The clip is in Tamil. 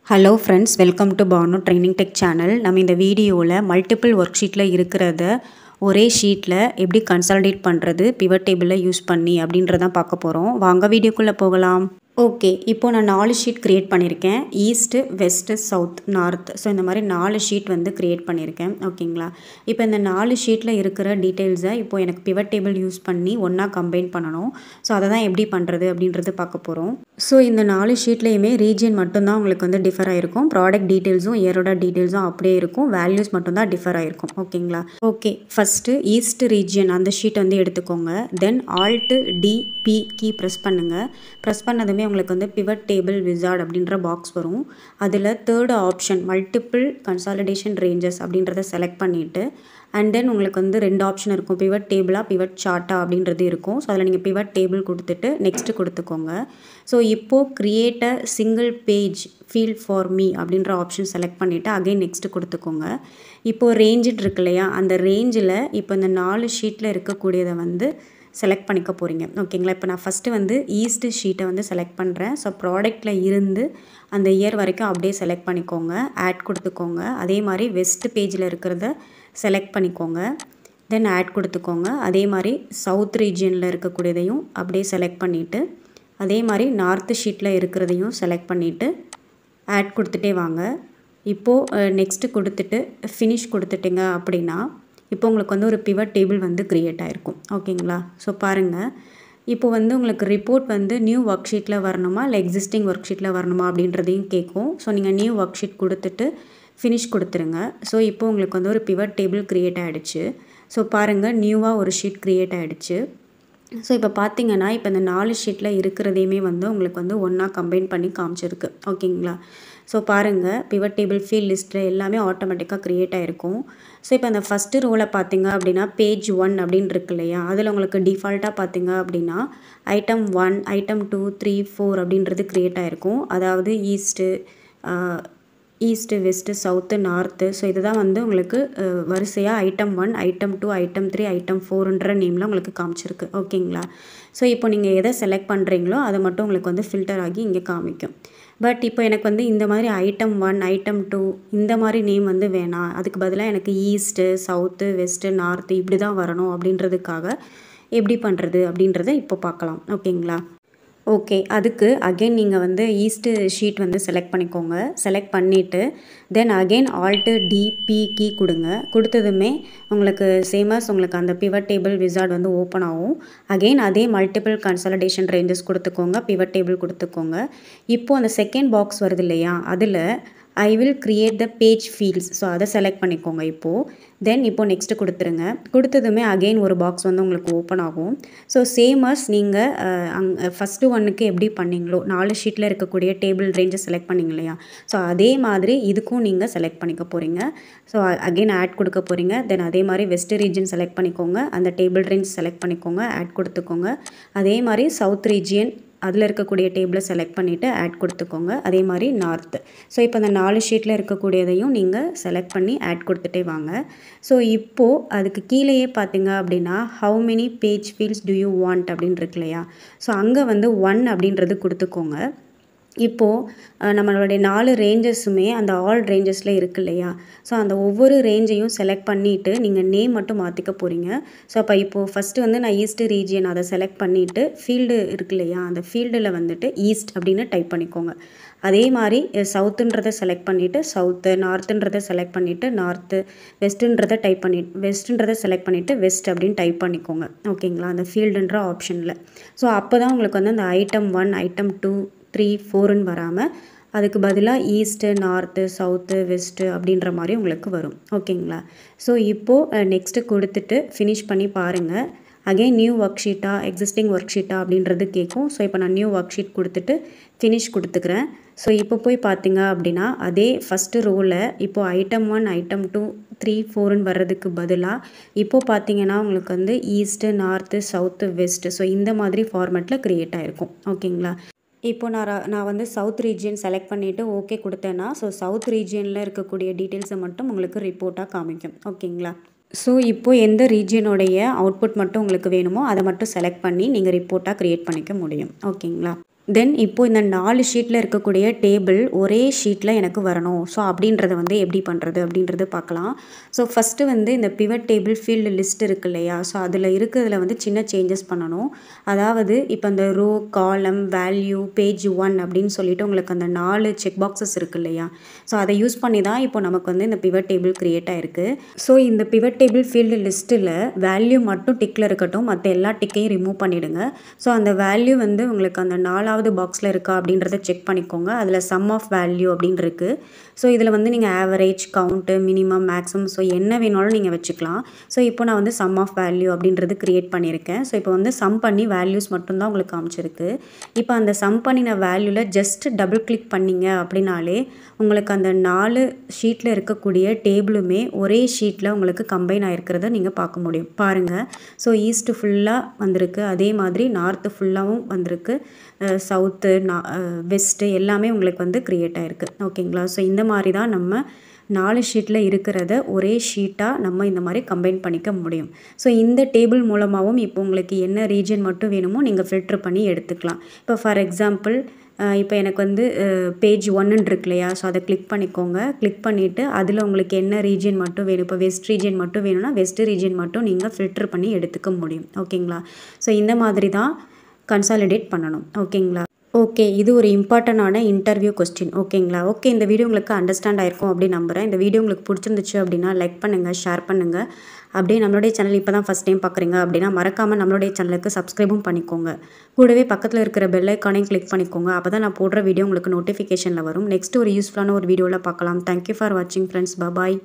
Hello friends, welcome to Banu training tech channel. நம்ம இந்த வீடியோவில் மல்டிபிள் ஒர்க் ஷீட்டில் இருக்கிறத ஒரே ஷீட்டில் எப்படி கன்சாலிடேட் பண்ணுறது பிவட் டேபிளில் யூஸ் பண்ணி அப்படின்றதான் பார்க்க போகிறோம். வாங்க வீடியோக்குள்ளே போகலாம். ஓகே, இப்போது நான் 4 ஷீட் க்ரியேட் பண்ணியிருக்கேன். East, west, south, north. So இந்த மாதிரி 4 ஷீட் வந்து க்ரியேட் பண்ணியிருக்கேன். ஓகேங்களா? இப்போ இந்த 4 ஷீட்டில் இருக்கிற டீட்டெயில்ஸை இப்போ எனக்கு பிவட் டேபிள் யூஸ் பண்ணி ஒன்றா கம்பைன் பண்ணணும். ஸோ அதை தான் எப்படி பண்ணுறது அப்படின்றது பார்க்க போகிறோம். ஸோ இந்த 4 ஷீட்லேயுமே ரீஜியன் மட்டும்தான் உங்களுக்கு வந்து டிஃபர் ஆகிருக்கும். ப்ராடக்ட் டீட்டெயில்ஸும் இயரோட டீட்டெயில்ஸும் அப்படியே இருக்கும். வேல்யூஸ் மட்டும்தான் டிஃபர் ஆகிருக்கும். ஓகேங்களா? ஓகே, ஃபஸ்ட்டு ஈஸ்ட் ரீஜியன் அந்த ஷீட் வந்து எடுத்துக்கோங்க. தென் ஆல்ட்டு டிபி கீ ப்ரெஸ் பண்ணுங்கள். ப்ரெஸ் பண்ணதுமே உங்களுக்கு வந்து பிவட் டேபிள் விசார்ட் அப்படின்ற பாக்ஸ் வரும். அதில் third option multiple consolidation ranges அப்படின்றத செலக்ட் பண்ணிவிட்டு அண்ட் தென் உங்களுக்கு வந்து 2 ஆப்ஷன் இருக்கும். பிவட் டேபிளா பிவட் சார்ட்டா அப்படின்றது இருக்கும். ஸோ அதில் நீங்கள் பிவட் டேபிள் கொடுத்துட்டு நெக்ஸ்ட்டு கொடுத்துக்கோங்க. ஸோ இப்போது create a single page field for me அப்படின்ற ஆப்ஷன் செலக்ட் பண்ணிவிட்டு அகைன் நெக்ஸ்ட்டு கொடுத்துக்கோங்க. இப்போது ரேஞ்சிட் இருக்கு இல்லையா, அந்த ரேஞ்சில் இப்போ இந்த 4 ஷீட்டில் இருக்கக்கூடியதை வந்து செலக்ட் பண்ணிக்க போகிறீங்க. ஓகேங்களா? இப்போ நான் ஃபஸ்ட்டு வந்து ஈஸ்ட் ஷீட்டை வந்து செலக்ட் பண்ணுறேன். ஸோ ப்ராடக்ட்டில் இருந்து அந்த இயர் வரைக்கும் அப்படியே செலக்ட் பண்ணிக்கோங்க. ஆட் கொடுத்துக்கோங்க. அதே மாதிரி வெஸ்ட் பேஜில் இருக்கிறத செலக்ட் பண்ணிக்கோங்க. தென் ஆட் கொடுத்துக்கோங்க. அதே மாதிரி சவுத் ரீஜியனில் இருக்கக்கூடியதையும் அப்படியே செலக்ட் பண்ணிவிட்டு அதே மாதிரி நார்த்து ஷீட்டில் இருக்கிறதையும் செலக்ட் பண்ணிவிட்டு ஆட் கொடுத்துட்டே வாங்க. இப்போது நெக்ஸ்ட்டு கொடுத்துட்டு ஃபினிஷ் கொடுத்துட்டிங்க அப்படின்னா இப்போ உங்களுக்கு வந்து ஒரு பிவட் டேபிள் வந்து க்ரியேட் ஆகிருக்கும். ஓகேங்களா? ஸோ பாருங்கள், இப்போ வந்து உங்களுக்கு ரிப்போர்ட் வந்து நியூ ஒர்க் ஷீட்டில் வரணுமா இல்லை எக்ஸிஸ்டிங் ஒர்க் ஷீட்டில் வரணுமா அப்படின்றதையும் கேட்கும். ஸோ நீங்கள் நியூ ஒர்க் ஷீட் கொடுத்துட்டு ஃபினிஷ் கொடுத்துருங்க. ஸோ இப்போ உங்களுக்கு வந்து ஒரு பிவட் டேபிள் க்ரியேட் ஆகிடுச்சு. ஸோ பாருங்கள், நியூவாக ஒரு ஷீட் க்ரியேட் ஆகிடுச்சு. ஸோ இப்போ பார்த்தீங்கன்னா இப்போ இந்த 4 ஷீட்டில் இருக்கிறதையுமே வந்து உங்களுக்கு வந்து ஒன்றா கம்பைன் பண்ணி காமிச்சிருக்கு. ஓகேங்களா? ஸோ பாருங்கள், பிவட் டேபிள் ஃபீல்ட் லிஸ்ட்டில் எல்லாமே ஆட்டோமேட்டிக்காக க்ரியேட் ஆகிருக்கும். ஸோ இப்போ அந்த ஃபஸ்ட்டு ரோவில் பார்த்தீங்க அப்படின்னா பேஜ் 1 அப்படின்னு இருக்கு இல்லையா, அதில் உங்களுக்கு டிஃபால்ட்டாக பார்த்தீங்க அப்படின்னா ஐட்டம் 1, ஐட்டம் 2, 3, 4 அப்படின்றது க்ரியேட் ஆகிருக்கும். அதாவது east, west, south, north. So இதுதான் வந்து உங்களுக்கு வரிசையாக ஐட்டம் 1, ஐட்டம் 2, ஐட்டம் 3, ஐட்டம் 4ன்ற நேமில் உங்களுக்கு காமிச்சிருக்கு. ஓகேங்களா? ஸோ இப்போ நீங்கள் எதை செலக்ட் பண்ணுறீங்களோ அதை மட்டும் உங்களுக்கு வந்து ஃபில்டர் ஆகி இங்கே காமிக்கும். பட் இப்போ எனக்கு வந்து இந்த மாதிரி ஐட்டம் 1, ஐட்டம் 2 இந்த மாதிரி நேம் வந்து வேணாம். அதுக்கு பதிலாக எனக்கு ஈஸ்ட்டு, சவுத்து, வெஸ்ட்டு, நார்த்து இப்படி தான் வரணும் அப்படின்றதுக்காக எப்படி பண்ணுறது அப்படின்றத இப்போ பார்க்கலாம். ஓகேங்களா? ஓகே, அதுக்கு அகெயின் நீங்கள் வந்து ஈஸ்ட்டு ஷீட் வந்து செலக்ட் பண்ணிக்கோங்க. செலக்ட் பண்ணிவிட்டு then again alt DP key கொடுங்க. கொடுத்ததுமே உங்களுக்கு சேமஸ் உங்களுக்கு அந்த பிவட் டேபிள் விசார்ட் வந்து ஓப்பன் ஆகும். அகெயின் அதே மல்டிபிள் கன்சாலிடேஷன் ரேஞ்சஸ் கொடுத்துக்கோங்க. பிவட் டேபிள் கொடுத்துக்கோங்க. இப்போது அந்த செகண்ட் பாக்ஸ் வருது இல்லையா, அதில் I will create the page fields. So அதை செலக்ட் பண்ணிக்கோங்க இப்போது. தென் இப்போது நெக்ஸ்ட்டு கொடுத்துருங்க. கொடுத்ததுமே அகெயின் ஒரு பாக்ஸ் வந்து உங்களுக்கு ஓப்பன் ஆகும். ஸோ சேமஸ் நீங்கள் ஃபஸ்ட்டு ஒன்றுக்கு எப்படி பண்ணிங்களோ 4 ஷீட்டில் இருக்கக்கூடிய டேபிள் ரேஞ்சை செலக்ட் பண்ணிங்க இல்லையா, ஸோ அதே மாதிரி இதுக்கும் நீங்கள் செலக்ட் பண்ணிக்க போகிறீங்க. ஸோ அகெயின் ஆட் கொடுக்க போகிறீங்க. தென் அதே மாதிரி வெஸ்ட் ரீஜியன் செலக்ட் பண்ணிக்கோங்க. அந்த டேபிள் ரேஞ்ச் செலக்ட் பண்ணிக்கோங்க. ஆட் கொடுத்துக்கோங்க. அதே மாதிரி சவுத் ரீஜியன் அதில் இருக்கக்கூடிய டேபிளை செலக்ட் பண்ணிவிட்டு ஆட் கொடுத்துக்கோங்க. அதே மாதிரி நார்த்து. ஸோ இப்போ அந்த 4 ஷீட்டில் இருக்கக்கூடியதையும் நீங்கள் செலக்ட் பண்ணி ஆட் கொடுத்துட்டே வாங்க. ஸோ இப்போது அதுக்கு கீழேயே பார்த்தீங்க அப்படின்னா how many page fields to you want அப்படின்னு இருக்கு இல்லையா, ஸோ அங்கே வந்து 1 அப்படின்றது கொடுத்துக்கோங்க. இப்போது நம்மளுடைய 4 ரேஞ்சஸுமே அந்த ஆல் ரேஞ்சஸில் இருக்கு இல்லையா, ஸோ அந்த ஒவ்வொரு ரேஞ்சையும் செலக்ட் பண்ணிவிட்டு நீங்கள் நேம் மட்டும் மாற்றிக்க போகிறீங்க. ஸோ அப்போ இப்போது ஃபஸ்ட்டு வந்து நான் ஈஸ்ட்டு ரீஜியன் அதை செலக்ட் பண்ணிவிட்டு ஃபீல்டு இருக்கு இல்லையா, அந்த ஃபீல்டில் வந்துட்டு ஈஸ்ட் அப்படின்னு டைப் பண்ணிக்கோங்க. அதே மாதிரி சவுத்துன்றதை செலக்ட் பண்ணிவிட்டு சவுத்து, நார்த்துன்றதை செலக்ட் பண்ணிவிட்டு நார்த்து, வெஸ்ட்டுன்றதை செலக்ட் பண்ணிவிட்டு வெஸ்ட் அப்படின்னு டைப் பண்ணிக்கோங்க. ஓகேங்களா? அந்த ஃபீல்டுன்ற ஆப்ஷனில். ஸோ அப்போ தான் உங்களுக்கு வந்து அந்த ஐட்டம் 1, ஐட்டம் 2, 3, 4ன்னு வராமல் அதுக்கு பதிலாக ஈஸ்ட்டு, நார்த்து, சவுத்து, வெஸ்ட்டு அப்படின்ற மாதிரி உங்களுக்கு வரும். ஓகேங்களா? ஸோ இப்போது நெக்ஸ்ட்டு கொடுத்துட்டு ஃபினிஷ் பண்ணி பாருங்கள். அகெயின் நியூ ஒர்க் ஷீட்டா எக்ஸிஸ்டிங் ஒர்க் ஷீட்டா அப்படின்றது கேட்கும். ஸோ இப்போ நான் நியூ ஒர்க் ஷீட் கொடுத்துட்டு ஃபினிஷ் கொடுத்துக்கிறேன். ஸோ இப்போ போய் பார்த்தீங்க அப்படின்னா அதே ஃபஸ்ட்டு ரோவில் இப்போது ஐட்டம் 1, ஐட்டம் 2, 3, 4ன்னு வர்றதுக்கு பதிலாக இப்போது பார்த்தீங்கன்னா உங்களுக்கு வந்து east, north, south, west so இந்த மாதிரி ஃபார்மேட்டில் க்ரியேட் ஆகிருக்கும். ஓகேங்களா? இப்போ நான் வந்து சவுத் ரீஜியன் செலக்ட் பண்ணிவிட்டு ஓகே கொடுத்தேன்னா ஸோ சவுத் ரீஜியனில் இருக்கக்கூடிய டீட்டெயில்ஸை மட்டும் உங்களுக்கு ரிப்போர்ட்டாக காமிக்கும். ஓகேங்களா? ஸோ இப்போது எந்த ரீஜியனுடைய அவுட்புட் மட்டும் உங்களுக்கு வேணுமோ அதை மட்டும் செலக்ட் பண்ணி நீங்கள் ரிப்போர்ட்டாக க்ரியேட் பண்ணிக்க முடியும். ஓகேங்களா? தென் இப்போது இந்த 4 ஷீட்டில் இருக்கக்கூடிய டேபிள் ஒரே ஷீட்டில் எனக்கு வரணும். ஸோ அப்படின்றத வந்து எப்படி பண்ணுறது அப்படின்றது பார்க்கலாம். ஸோ ஃபஸ்ட்டு வந்து இந்த பிவட் டேபிள் ஃபீல்டு லிஸ்ட் இருக்கு இல்லையா? ஸோ அதில் இருக்கிறதுல வந்து சின்ன சேஞ்சஸ் பண்ணணும். அதாவது இப்போ இந்த ரோ, காலம், வேல்யூ, பேஜ் 1 அப்படின்னு சொல்லிட்டு உங்களுக்கு அந்த 4 செக் பாக்ஸஸ் இருக்கு இல்லையா? ஸோ அதை யூஸ் பண்ணி தான் இப்போ நமக்கு வந்து இந்த பிவட் டேபிள் க்ரியேட் ஆயிருக்கு. ஸோ இந்த பிவட் டேபிள் ஃபீல்டு லிஸ்ட்டில் வேல்யூ மட்டும் டிக்கில் இருக்கட்டும், மற்ற எல்லா டிக்கையும் ரிமூவ் பண்ணிவிடுங்க. ஸோ அந்த வேல்யூ வந்து உங்களுக்கு அந்த 4வது பாக்ஸில் இருக்கா அப்படின்றத செக் பண்ணிக்கோங்க. அதில் சம் ஆஃப் வேல்யூ அப்படின்னு இருக்குது. ஸோ இதில் வந்து நீங்கள் average, count, minimum, maximum so என்ன வேணாலும் நீங்கள் வச்சுக்கலாம். ஸோ இப்போ நான் வந்து சம் ஆஃப் வேல்யூ அப்படின்றது க்ரியேட் பண்ணியிருக்கேன். ஸோ இப்போ வந்து சம் பண்ணி வேல்யூஸ் மட்டும்தான் உங்களுக்கு காமிச்சிருக்கு. இப்போ அந்த சம் பண்ணின வேல்யூவில் ஜஸ்ட் டபுள் கிளிக் பண்ணிங்க அப்படின்னாலே உங்களுக்கு அந்த 4 ஷீட்டில் இருக்கக்கூடிய டேபிளுமே ஒரே ஷீட்டில் உங்களுக்கு கம்பைன் ஆகிருக்கிறத நீங்கள் பார்க்க முடியும். பாருங்கள். ஸோ ஈஸ்ட்டு ஃபுல்லாக வந்திருக்கு, அதே மாதிரி நார்த்து ஃபுல்லாகவும் வந்திருக்கு, சவுத்து, வெஸ்ட்டு எல்லாமே உங்களுக்கு வந்து க்ரியேட் ஆகிருக்கு. ஓகேங்களா? ஸோ இந்த மாதிரி தான் நம்ம 4 ஷீட்டில் இருக்கிறத ஒரே ஷீட்டாக நம்ம இந்த மாதிரி கம்பைன் பண்ணிக்க முடியும். ஸோ இந்த டேபிள் மூலமாகவும் இப்போ உங்களுக்கு என்ன ரீஜன் மட்டும் வேணுமோ நீங்கள் ஃபில்ட்ரு பண்ணி எடுத்துக்கலாம். இப்போ ஃபார் எக்ஸாம்பிள் இப்போ எனக்கு வந்து பேஜ் 1ன்னு இருக்கு இல்லையா? ஸோ அதை கிளிக் பண்ணிக்கோங்க. கிளிக் பண்ணிவிட்டு அதில் உங்களுக்கு என்ன ரீஜன் மட்டும் வேணும், இப்போ வெஸ்ட் ரீஜன் மட்டும் வேணும்னா வெஸ்ட் ரீஜன் மட்டும் நீங்கள் ஃபில்ட்ரு பண்ணி எடுத்துக்க முடியும். ஓகேங்களா? ஸோ இந்த மாதிரி தான் கன்சாலிடேட் பண்ணணும். ஓகேங்களா? ஓகே, இது ஒரு இம்பார்ட்டண்டான இன்டர்வியூ கொஸ்டின். ஓகேங்களா? ஓகே, இந்த வீடியோ உங்களுக்கு அண்டர்ஸ்டாண்ட் ஆயிருக்கும் அப்படின்னு நம்புகிறேன். இந்த வீடியோ உங்களுக்கு பிடிச்சிருந்துச்சு அப்படின்னா லைக் பண்ணுங்கள், ஷேர் பண்ணுங்கள். அப்படியே நம்மளுடைய சேனல் இப்போ தான் ஃபஸ்ட் டைம் பார்க்குறீங்க அப்படின்னா மறக்காமல் நம்மளுடைய சேனலுக்கு சப்ஸ்கிரைபும் பண்ணிக்கோங்க. கூடவே பக்கத்தில் இருக்கிற பெல் ஐக்கானையும் கிளிக் பண்ணிக்கோங்க. அப்போ தான் நான் போடுற வீடியோ உங்களுக்கு நோட்டிஃபிகேஷனில் வரும். நெக்ஸ்ட் ஒரு யூஸ்ஃபுல்லான ஒரு வீடியோவில் பார்க்கலாம். தேங்க்யூ ஃபார் வாட்சிங் ஃப்ரெண்ட்ஸ். பாய்.